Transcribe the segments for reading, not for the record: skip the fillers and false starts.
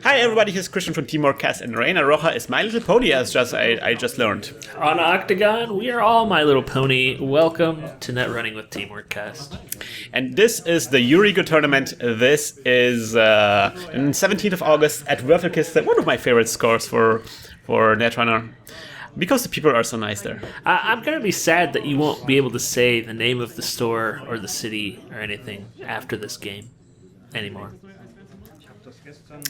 Hi everybody, here's Krystian from Teamworkcast, and Reina Roja is My Little Pony, as I just learned. On Octagon, we are all My Little Pony. Welcome to Net Running with Teamworkcast. And this is the Euregio tournament. This is on 17th of August at Würfelkiste, one of my favorite scores for Netrunner. Because the people are so nice there. I'm going to be sad that you won't be able to say the name of the store or the city or anything after this game anymore.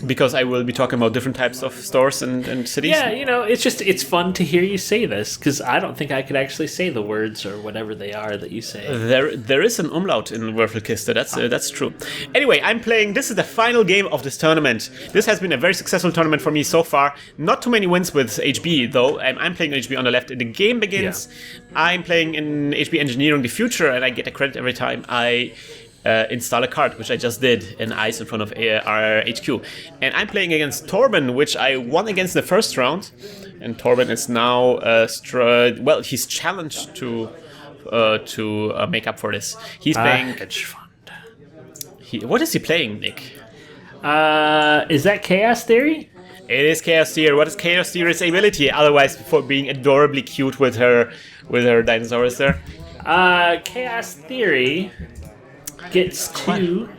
Because I will be talking about different types of stores and cities? Yeah, it's fun to hear you say this, because I don't think I could actually say the words or whatever they are that you say. There is an umlaut in Würfelkiste, that's true. Anyway, this is the final game of this tournament. This has been a very successful tournament for me so far. Not too many wins with HB, though. I'm playing HB on the left. The game begins. Yeah. I'm playing in HB Engineering the Future, and I get a credit every time I install a card, which I just did in ice in front of our HQ. And I'm playing against Thorben, which I won against the first round. And Thorben is now he's challenged to make up for this. He's playing hedge fund. What is he playing, Nick? Is that Chaos Theory? It is Chaos Theory. What is Chaos Theory's ability? Otherwise, for being adorably cute with her dinosaurs there. Chaos Theory gets to...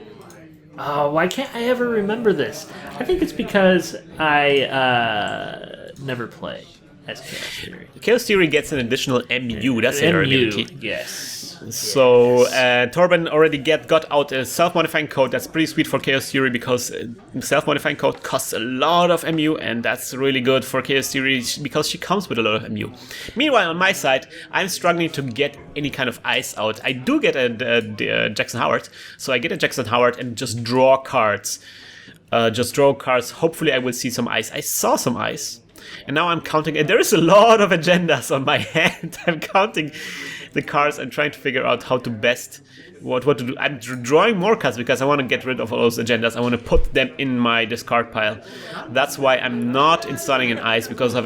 Oh, why can't I ever remember this? I think it's because I never play as Chaos Theory. Chaos Theory gets an additional MU. That's her ability. Yes. So Thorben already got out a self-modifying code. That's pretty sweet for Chaos Theory because self-modifying code costs a lot of MU, and that's really good for Chaos Theory because she comes with a lot of MU. Meanwhile, on my side, I'm struggling to get any kind of ice out. I do get a Jackson Howard, so I get a Jackson Howard and just draw cards. Hopefully, I will see some ice. I saw some ice. And now I'm counting, and there is a lot of agendas on my hand. I'm counting the cards and trying to figure out how to best what to do. I'm drawing more cards because I want to get rid of all those agendas. I want to put them in my discard pile. That's why I'm not installing an ice, because if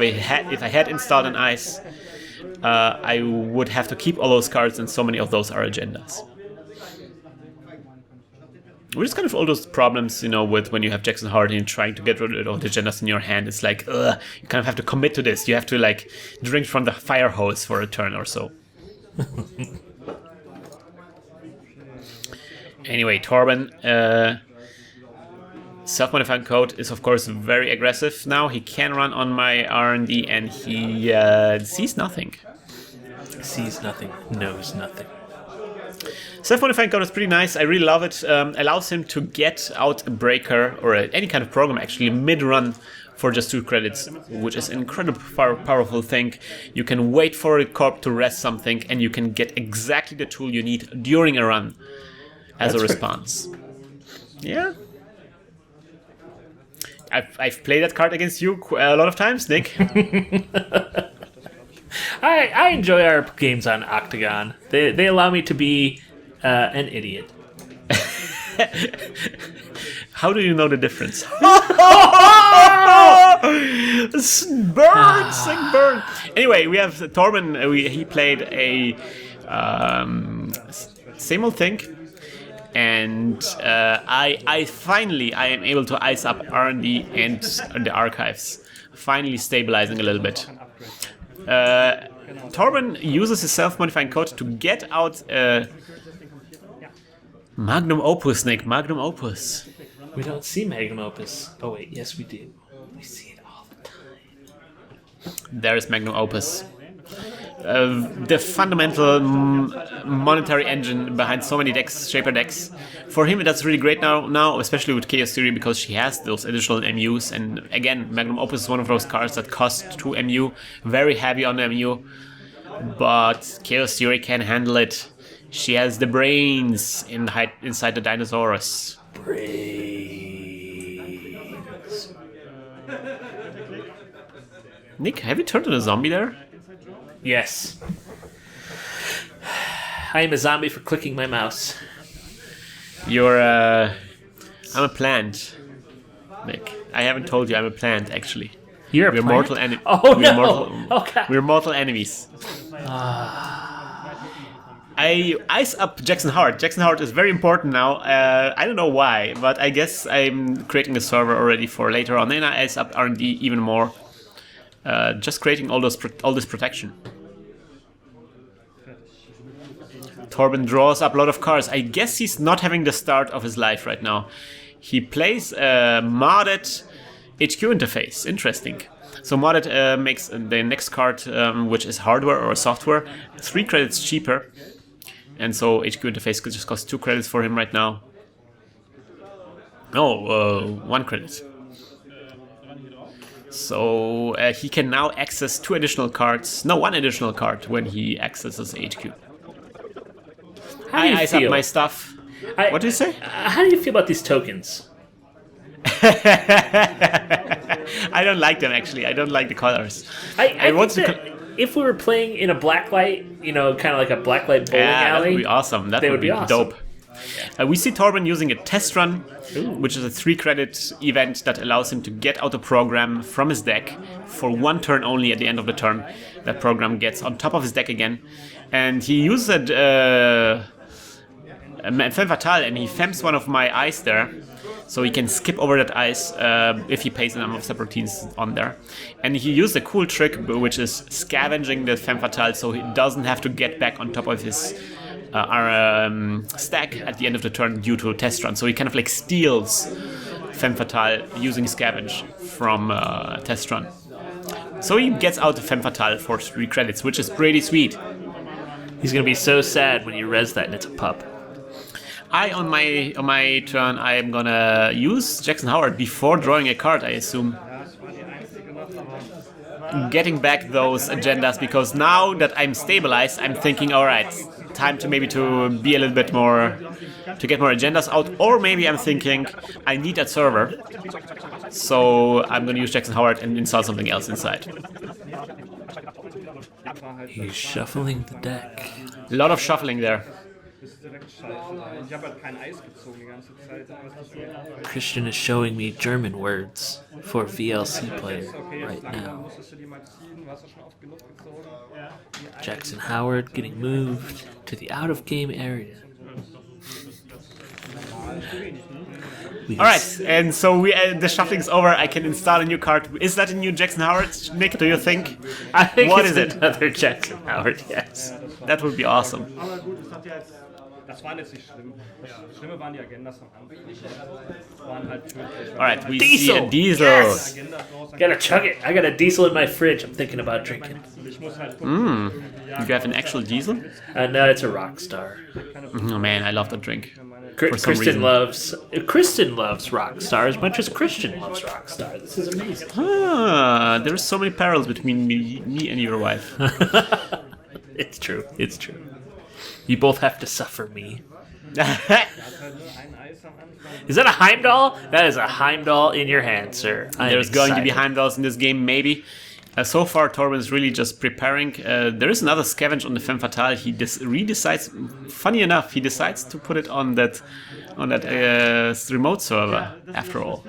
I had installed an ice, I would have to keep all those cards, and so many of those are agendas. Which is kind of all those problems, with when you have Jackson Howard and you're trying to get rid of the agendas in your hand. It's like, you kind of have to commit to this. You have to, drink from the fire hose for a turn or so. Anyway, Thorben, self-modifying code is, of course, very aggressive now. He can run on my R&D, and he sees nothing. Sees nothing, knows nothing. Self-modifying code is pretty nice. I really love it. Allows him to get out a breaker or any kind of program actually mid-run for just 2 credits, which is an incredibly powerful thing. You can wait for a corp to rest something, and you can get exactly the tool you need during a run as a response. Yeah. I've played that card against you a lot of times, Nick. I enjoy our games on Octagon. They allow me to be an idiot. How do you know the difference? Burn! Anyway, we have Thorben. He played a same old thing, and I finally am able to ice up R&D and the archives, finally stabilizing a little bit. Thorben uses his self-modifying code to get out Magnum Opus, Nick. Magnum Opus. We don't see Magnum Opus. Oh wait, yes we do. We see it all the time. There is Magnum Opus. The fundamental monetary engine behind so many decks, Shaper decks. For him, that's really great now, especially with Chaos Theory, because she has those additional MUs. And again, Magnum Opus is one of those cards that cost 2 MU, very heavy on the MU. But Chaos Theory can handle it. She has the brains inside the dinosaurs. Brains. Nick, have you turned into a zombie there? Yes. I am a zombie for clicking my mouse. I'm a plant, Nick. I haven't told you I'm a plant, actually. You're a We're plant? mortal enemies. Oh, no! Okay. We're mortal enemies. I ice up Jackson Howard. Jackson Howard is very important now. I don't know why, but I guess I'm creating a server already for later on. And I ice up R&D even more. Just creating all this protection. Thorben draws up a lot of cards. I guess he's not having the start of his life right now. He plays a modded HQ interface. Interesting. So modded makes the next card, which is hardware or software, 3 credits cheaper. And so HQ interface could just cost 2 credits for him right now. No, 1 credit. So he can now access 2 additional cards. No, 1 additional card when he accesses HQ. I ice up my stuff. What do you say? How do you feel about these tokens? I don't like them, actually. I don't like the colors. I want to. If we were playing in a blacklight, kind of like a blacklight bowling alley, that would be awesome. That would be awesome. Dope. We see Thorben using a test run, which is a 3-credit event that allows him to get out a program from his deck for 1 turn only. At the end of the turn, that program gets on top of his deck again, and he uses a femme fatale, and he femmes one of my ice there. So he can skip over that ice if he pays a number of subroutines on there. And he used a cool trick, which is scavenging the femme fatale, so he doesn't have to get back on top of his stack at the end of the turn due to a test run. So he kind of like steals femme fatale using scavenge from test run. So he gets out the femme fatale for 3 credits, which is pretty sweet. He's gonna be so sad when you res that and it's a pup. On my turn, I am gonna use Jackson Howard before drawing a card, I assume. Getting back those agendas, because now that I'm stabilized, I'm thinking, alright, time to maybe to be a little bit more, to get more agendas out, or maybe I'm thinking, I need that server, so I'm gonna use Jackson Howard and install something else inside. He's shuffling the deck. A lot of shuffling there. Krystian is showing me German words for VLC player right now. Jackson Howard getting moved to the out-of-game area. Alright, and so the shuffling's over. I can install a new card. Is that a new Jackson Howard, Nick, do you think? I think what it's is another Jackson Howard, yes. That would be awesome. Alright, we see a diesel. Yes! Gotta chug it. I got a diesel in my fridge I'm thinking about drinking. You have an actual diesel? No, it's a rock star. Oh man, I love that drink. Krystian loves Rockstar as much as Krystian loves Rockstar. This is amazing. There's so many parallels between me and your wife. It's true. It's true. You both have to suffer me. Is that a Heimdall? That is a Heimdall in your hand, sir. There's going to be Heimdalls in this game, maybe. So far, Thorben is really just preparing. There is another scavenge on the femme fatale. He decides. Funny enough, he decides to put it on that remote server. After all,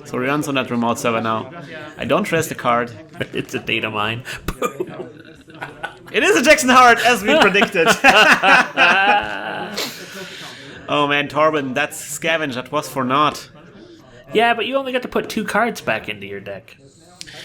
so he runs on that remote server now. I don't rest the card. It's a data mine. It is a Jackson Howard, as we predicted. Oh man, Thorben, that's scavenge. That was for naught. Yeah, but you only got to put 2 cards back into your deck.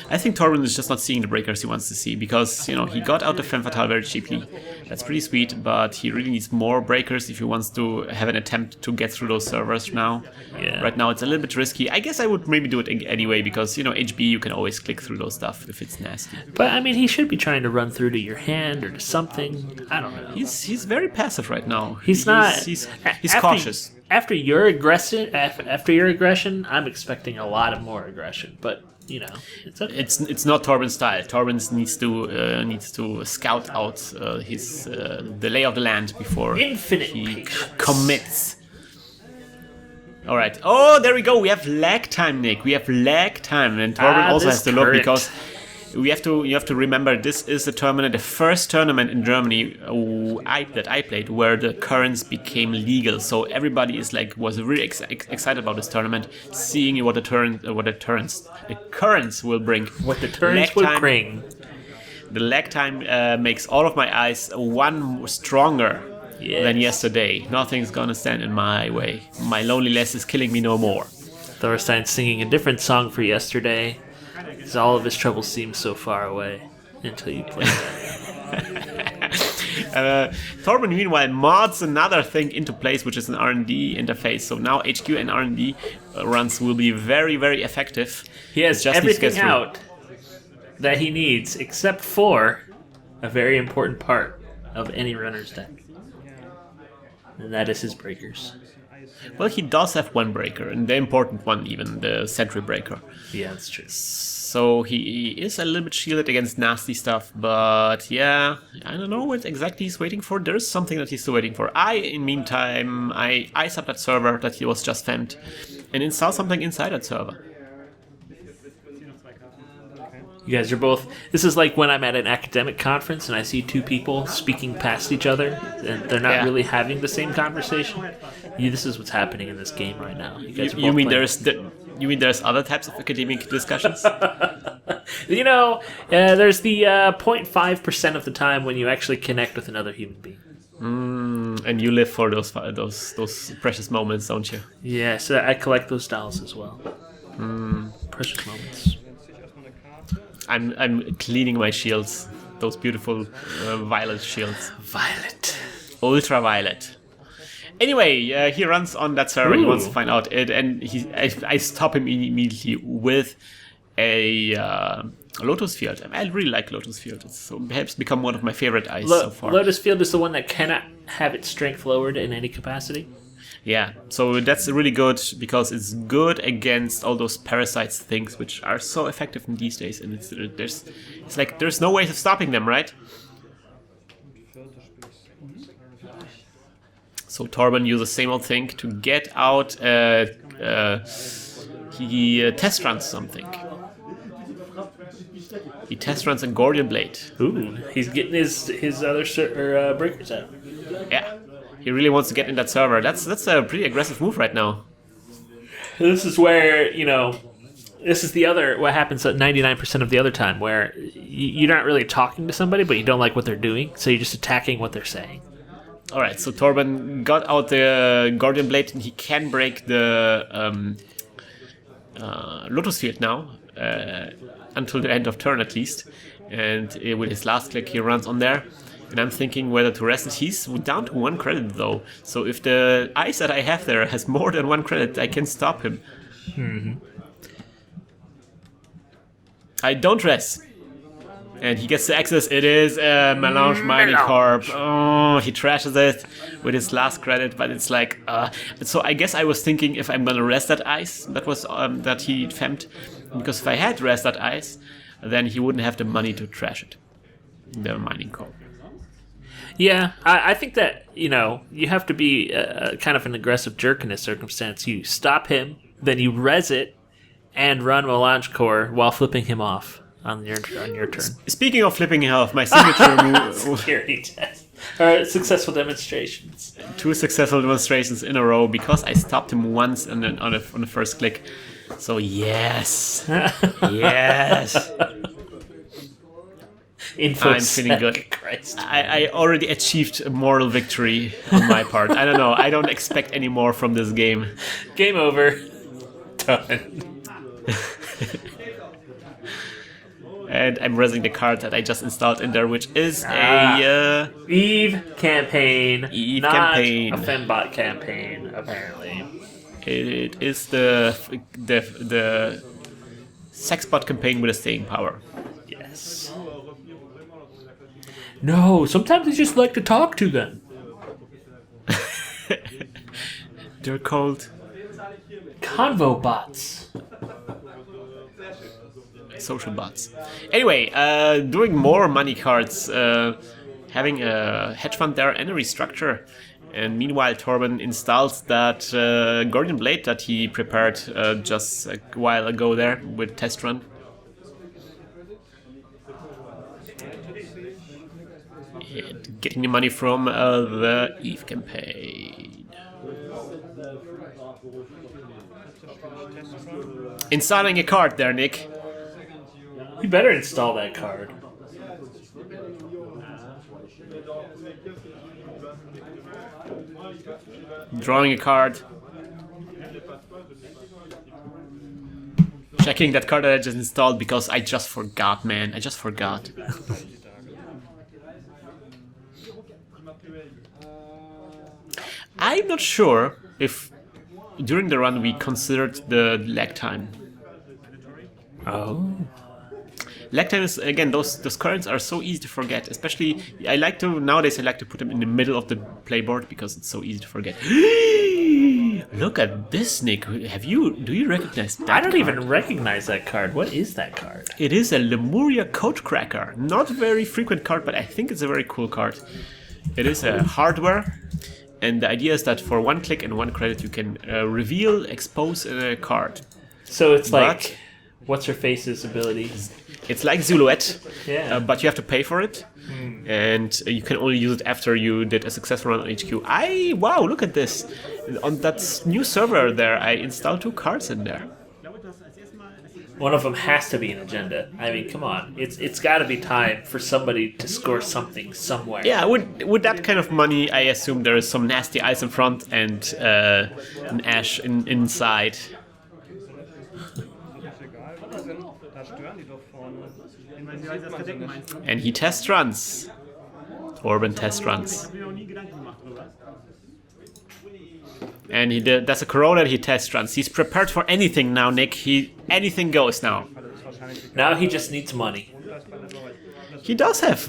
I think Thorben is just not seeing the breakers he wants to see, because, he got out the femme fatale very cheaply. That's pretty sweet, but he really needs more breakers if he wants to have an attempt to get through those servers now. Yeah. Right now it's a little bit risky. I guess I would maybe do it anyway, because, HB, you can always click through those stuff if it's nasty. But, I mean, he should be trying to run through to your hand or to something. I don't know. He's very passive right now. He's cautious. After your aggression, I'm expecting a lot of more aggression, but it's okay. It's not Thorben's style. Thorben needs to scout out the lay of the land before he commits. All right. Oh, there we go. We have lag time, Nick. We have lag time, and Thorben also has to look, because you have to remember this is the first tournament in Germany that I played where the currents became legal. So everybody was really excited about this tournament, seeing what the currents will bring. What the turns will bring. The lag time makes all of my eyes 1 stronger. than yesterday. Nothing's gonna stand in my way. My loneliness is killing me no more. Thorstein's singing a different song for yesterday, because all of his troubles seem so far away until you play that. Thorben, meanwhile, mods another thing into place, which is an R&D interface. So now HQ and R&D runs will be very, very effective. He has everything out that he needs, except for a very important part of any runner's deck. And that is his breakers. Well, he does have one breaker, and the important one even, the sentry breaker. Yeah, that's true. So he is a little bit shielded against nasty stuff, but yeah, I don't know what exactly he's waiting for. There's something that he's still waiting for. In meantime, I ice up that server that he was just femmed and install something inside that server. You guys are both... This is like when I'm at an academic conference and I see two people speaking past each other and they're not really having the same conversation. This is what's happening in this game right now. You guys are both You mean there's other types of academic discussions? There's the 0.5% of the time when you actually connect with another human being. And you live for those precious moments, don't you? Yeah, so I collect those dolls as well. Precious moments. I'm cleaning my shields. Those beautiful violet shields. Violet. Ultraviolet. Anyway, he runs on that server. He wants to find out it, and I stop him immediately with a Lotus Field. I really like Lotus Field. It's perhaps become one of my favorite eyes so far. Lotus Field is the one that cannot have its strength lowered in any capacity. Yeah, so that's really good because it's good against all those parasites things which are so effective in these days, and it's like there's no way of stopping them, right? So Thorben uses the same old thing to get out. He test runs something. He test runs a Gordian Blade. Ooh, he's getting his other breakers out. Yeah. He really wants to get in that server. That's a pretty aggressive move right now. This is where, this is what happens at 99% of the other time, where you're not really talking to somebody, but you don't like what they're doing, so you're just attacking what they're saying. Alright, so Thorben got out the Guardian Blade, and he can break the Lotus Field now, until the end of turn at least. And with his last click, he runs on there. And I'm thinking whether to rest it. He's down to 1 credit though. So if the ice that I have there has more than 1 credit, I can stop him. Mm-hmm. I don't rest. And he gets the access. It is a Melange Mining Corp. Oh, he trashes it with his last credit, but it's like... So I guess I was thinking if I'm gonna rest that ice, that was that he femmed. Because if I had rest that ice, then he wouldn't have the money to trash it. The Mining Corp. Yeah, I think that, you have to be kind of an aggressive jerk in this circumstance. You stop him, then you res it, and run Melange Core while flipping him off on your turn. Speaking of flipping him off, my signature move... Security test. Successful demonstrations. 2 successful demonstrations in a row because I stopped him once and then on the first click. So yes. Yes. I'm feeling good. Christ. I already achieved a moral victory on my part. I don't know. I don't expect any more from this game. Game over. Done. And I'm resing the card that I just installed in there, which is a... Eve campaign. Eve not campaign. A Fembot campaign, apparently. It is the Sexbot campaign with a staying power. Yes. No, sometimes I just like to talk to them. They're called... Convo bots. Social bots. Anyway, doing more money cards, having a hedge fund there and a restructure. And meanwhile, Thorben installs that Guardian Blade that he prepared just a while ago there with test run. And getting the money from the Eve campaign. Installing a card there, Nick. You better install that card. Drawing a card. Checking that card that I just installed because I just forgot, man. I just forgot. I'm not sure if during the run we considered the lag time. Oh. Lag time is, again, those cards are so easy to forget. Especially, nowadays I like to put them in the middle of the playboard because it's so easy to forget. Look at this, Nick. Do you recognize that? I don't even recognize that card. What is that card? It is a Lemuria Codecracker. Not a very frequent card, but I think it's a very cool card. It is a hardware, and the idea is that for 1 click and 1 credit you can reveal, expose a card. So it's like, what's her face's ability? It's like Zuluet, Yeah. but you have to pay for it, and you can only use it after you did a successful run on HQ. Wow, look at this! On that new server there, I installed 2 cards in there. One of them has to be an agenda. I mean, come on. It's got to be time for somebody to score something somewhere. Yeah, with that kind of money, I assume there is some nasty ice in front and an ash inside. And he test runs. Thorben test runs. And that's a Corona, he test runs. He's prepared for anything now, Nick. Anything goes now. Now he just needs money. He does have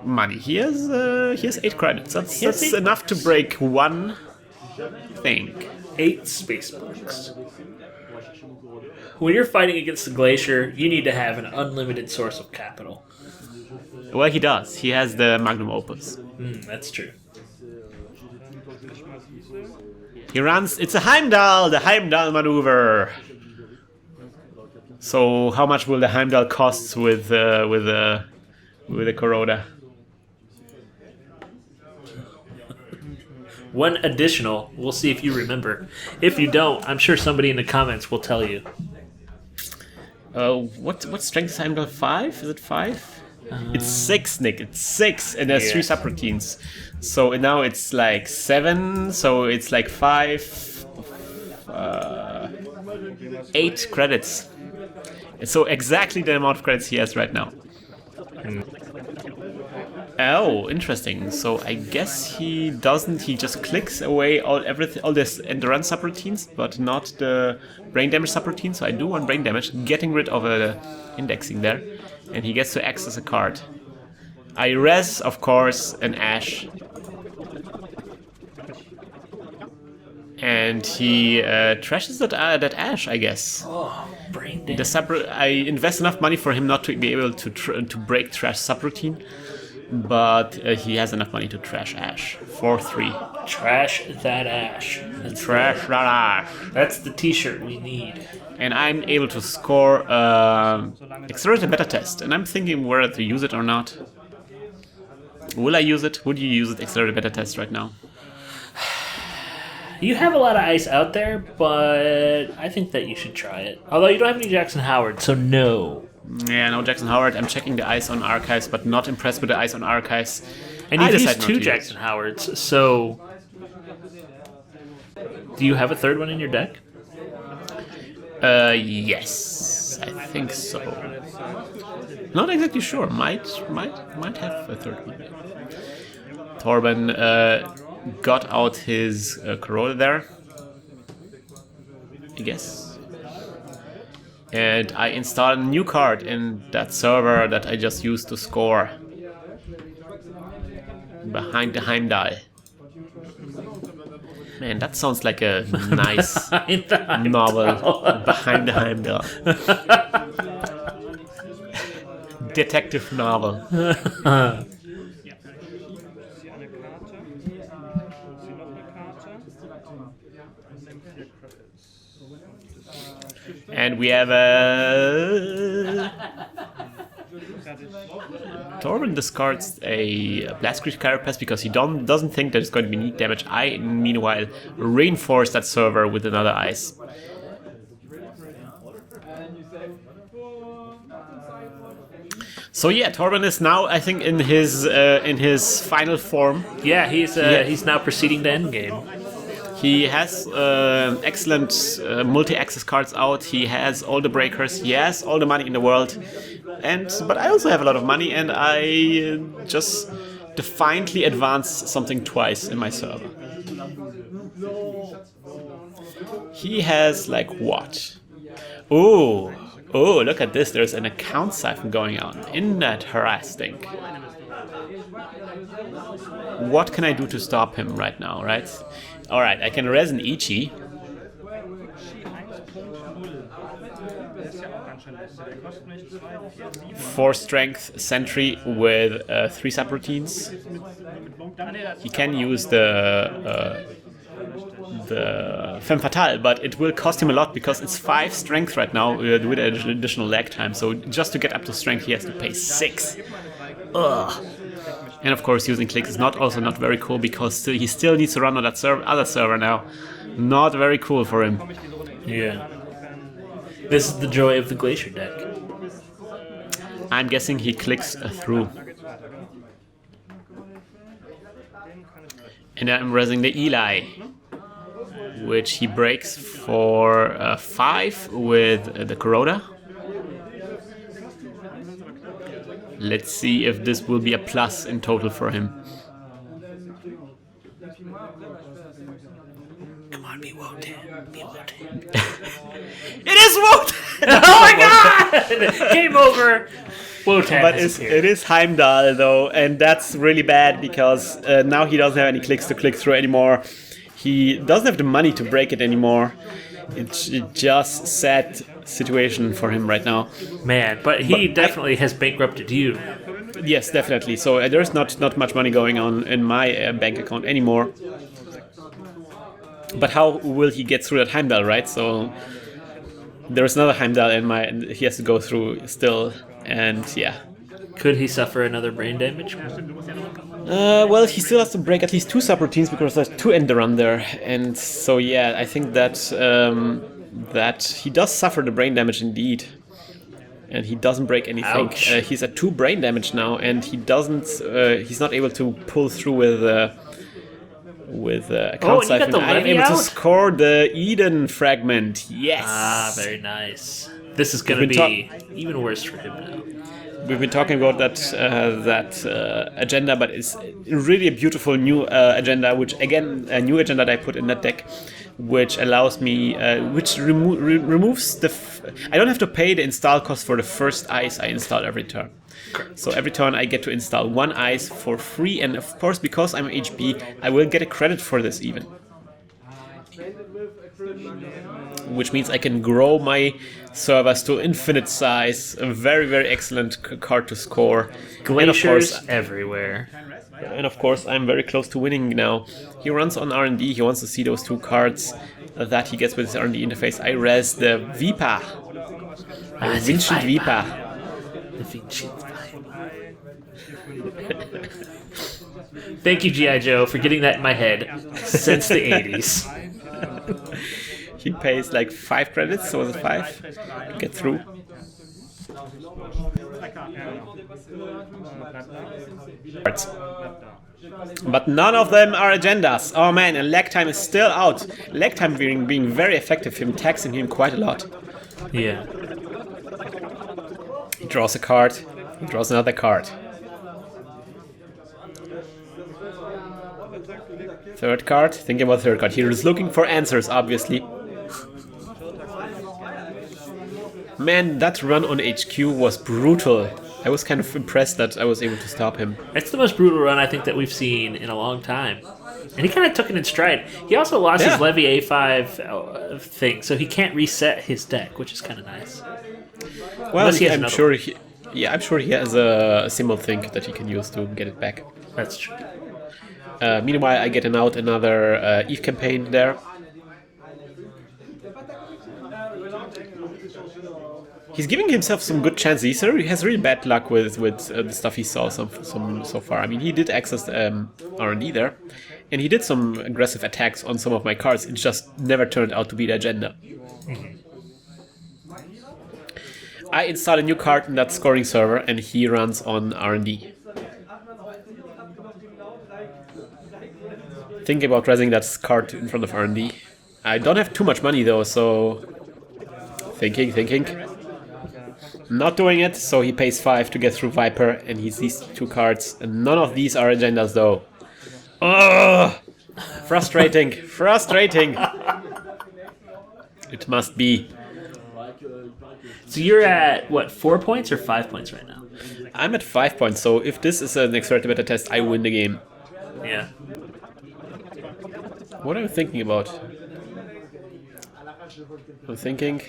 money. He has 8 credits. That's enough to break one thing. 8 space bucks. When you're fighting against the glacier, you need to have an unlimited source of capital. Well, he does. He has the magnum opus. That's true. He runs. It's a Heimdall. The Heimdall maneuver. So, how much will the Heimdall cost with the Corona? 1 additional. We'll see if you remember. If you don't, I'm sure somebody in the comments will tell you. What strength is Heimdall? 5? Is it 5? It's 6, Nick. It's 6, and there's 3 subroutines. So now it's like 7. So it's like 5, 8 credits. So exactly the amount of credits he has right now. Oh, interesting. So I guess he doesn't. He just clicks away all this endurance subroutines, but not the brain damage subroutine. So I do want brain damage, getting rid of indexing there, and he gets to access a card. I res, of course, an ash, and he trashes that ash, I guess. Oh, brain damage. I invest enough money for him not to be able to break trash subroutine. But he has enough money to trash ash. 4-3. Trash that ash. Trash that ash. That's the t-shirt we need. And I'm able to score accelerated beta test. And I'm thinking whether to use it or not. Will I use it? Would you use it, accelerated beta test, right now? You have a lot of ice out there, but I think that you should try it. Although you don't have any Jackson Howard, so no. Yeah, no Jackson Howard. I'm checking the ice on archives, but not impressed with the ice on archives. And you've used 2 Jackson Howards, so... Do you have a 3rd one in your deck? Yes. I think so. Not exactly sure. Might have a 3rd one. Thorben got out his Corolla there, I guess. And I installed a new card in that server that I just used to score. Behind the Heimdall. Man, that sounds like a nice novel. Behind the Heimdall. Detective novel. And we have a... Thorben discards a Blast Creature Carapace because he doesn't think that it's going to be neat damage. I, meanwhile, reinforce that server with another ice. So yeah, Thorben is now, I think, in his final form. Yeah, he's now proceeding to endgame. He has excellent multi-access cards out. He has all the breakers. He has all the money in the world. But I also have a lot of money, and I just defiantly advance something twice in my server. He has like what? Oh, look at this. There's an account siphon going on. Isn't that harassing? What can I do to stop him right now, right? Alright, I can res an Ichi. Four strength sentry with 3 subroutines. He can use the femme fatale, but it will cost him a lot because it's 5 strength right now with additional lag time. So just to get up to strength, he has to pay 6. Ugh. And of course, using clicks is also not very cool because he still needs to run on that other server now. Not very cool for him. Yeah. This is the joy of the Glacier deck. I'm guessing he clicks through. And I'm resing the Eli, which he breaks for 5 with the Corroda. Let's see if this will be a plus in total for him. Come on, be Wotan. Be Wotan. It is Wotan! Oh my god! Game over! Wotan. But it is Heimdall though, and that's really bad because now he doesn't have any clicks to click through anymore. He doesn't have the money to break it anymore. It's just sad situation for him right now. Man, but he definitely has bankrupted you. Yes, definitely. So there's not much money going on in my bank account anymore. But how will he get through that Heimdall, right? So there's another Heimdall he has to go through still, and yeah. Could he suffer another brain damage? Well, he still has to break at least 2 subroutines because there's 2 in the run there, and so yeah, I think that that he does suffer the brain damage indeed, and he doesn't break anything. He's at 2 brain damage now, and he doesn't. He's not able to pull through with account siphon. I'm able to score the Eden fragment. Yes. Ah, very nice. This is going to be even worse for him now. We've been talking about that agenda, but it's really a beautiful new agenda, which again, a new agenda that I put in that deck, which allows me, which removes I don't have to pay the install cost for the first ice I install every turn. Correct. So every turn I get to install 1 ice for free, and of course, because I'm HB, I will get a credit for this even. Which means I can grow my servers to infinite size. A very, very excellent card to score. Glaciers everywhere. And of course, I'm very close to winning now. He runs on R&D. He wants to see those 2 cards that he gets with his R&D interface. I res the Vipa. The Vincent Vipa. The Vincent Vipa. Thank you, G.I. Joe, for getting that in my head since the 80s. He pays like 5 credits, so was it 5? To get through. But none of them are agendas. Oh man, and lag time is still out. Lag time being very effective, him taxing him quite a lot. Yeah. He draws a card, he draws another card. Third card, thinking about third card. He is looking for answers, obviously. Man, that run on HQ was brutal. I was kind of impressed that I was able to stop him. It's the most brutal run I think that we've seen in a long time. And he kind of took it in stride. He also lost his Levy A5 thing, so he can't reset his deck, which is kind of nice. Well, I'm sure he has a symbol thing that he can use to get it back. That's true. Meanwhile, I get another Eve campaign there. He's giving himself some good chances. He has really bad luck with the stuff he saw so far. I mean, he did access R&D there, and he did some aggressive attacks on some of my cards. It just never turned out to be the agenda. I install a new card in that scoring server, and he runs on R&D. thinking about raising that card in front of R&D. I don't have too much money though, so thinking. Not doing it, so he pays 5 to get through Viper, and he's these 2 cards, and none of these are agendas though. Ugh! Frustrating. It must be. So you're at, what, 4 points or 5 points right now? I'm at 5 points, so if this is an accelerated beta test, I win the game. Yeah. What am I thinking about? I'm thinking...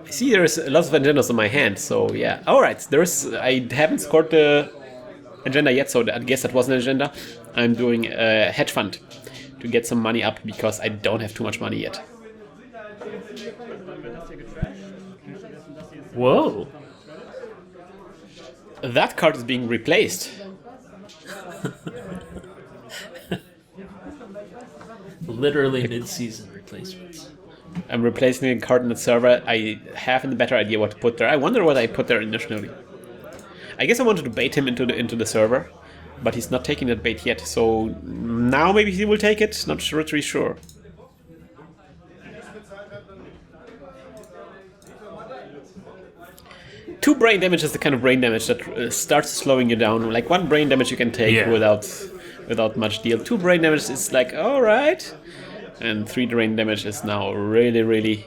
I see there's lots of agendas on my hand, so yeah. Alright, I haven't scored the agenda yet, so I guess that was an agenda. I'm doing a hedge fund to get some money up because I don't have too much money yet. Whoa. That card is being replaced. Literally mid-season replacements. I'm replacing a card in the server. I have a better idea what to put there. I wonder what I put there initially. I guess I wanted to bait him into the server, but he's not taking that bait yet. So now maybe he will take it. Not really sure. Two brain damage is the kind of brain damage that starts slowing you down. Like 1 brain damage you can take without much deal. 2 brain damage is like alright. And 3 brain damage is now really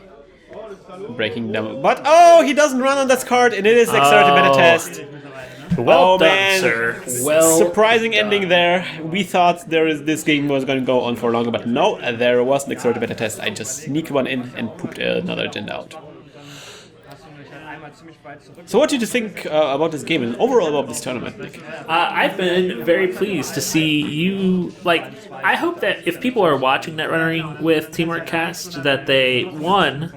breaking down. But oh, he doesn't run on that card, and it is accelerated beta test. Well done, man. sir. Well surprising done. Ending there. We thought this game was going to go on for longer, but no, there was an accelerated beta test. I just sneaked one in and pooped another agenda out. So what did you think about this game and overall about this tournament, Nick? I've been very pleased to see you, I hope that if people are watching Netrunner with Teamworkcast, that they, one,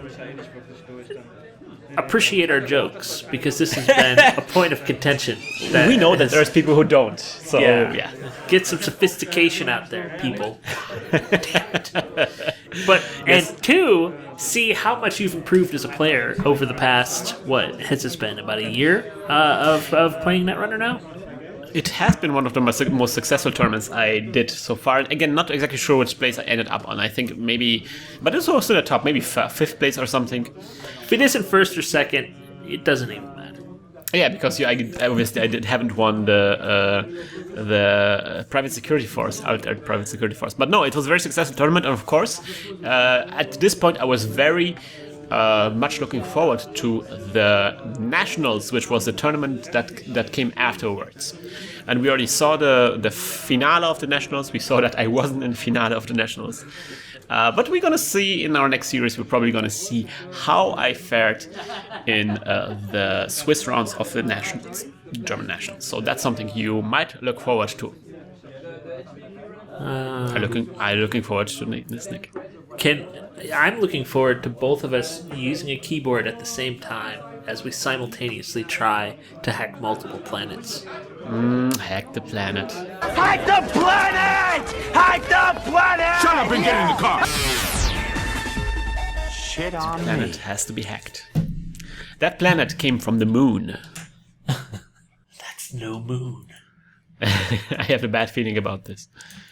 appreciate our jokes, because this has been a point of contention. We know that there's people who don't, so yeah. Get some sophistication out there, people. But and 2, see how much you've improved as a player over the past, what has this been, about a year of playing Netrunner now? It has been one of the most successful tournaments I did so far. Again, not exactly sure which place I ended up on. I think maybe, but it's also the top, maybe 5th place or something. If it isn't 1st or 2nd, it doesn't even matter. Yeah, because obviously I haven't won the private security force, out private security force. But no, it was a very successful tournament, and of course, at this point I was very much looking forward to the Nationals, which was the tournament that came afterwards. And we already saw the finale of the Nationals. We saw that I wasn't in finale of the Nationals. But we're going to see in our next series, we're probably going to see how I fared in the Swiss rounds of the Nationals, German Nationals. So that's something you might look forward to. I'm looking forward to this, Nick. I'm looking forward to both of us using a keyboard at the same time as we simultaneously try to hack multiple planets. Hack the planet. Hack the planet! Hack the planet! Shut up and get in the car! Shit on The planet has to be hacked. That planet came from the moon. That's no moon. I have a bad feeling about this.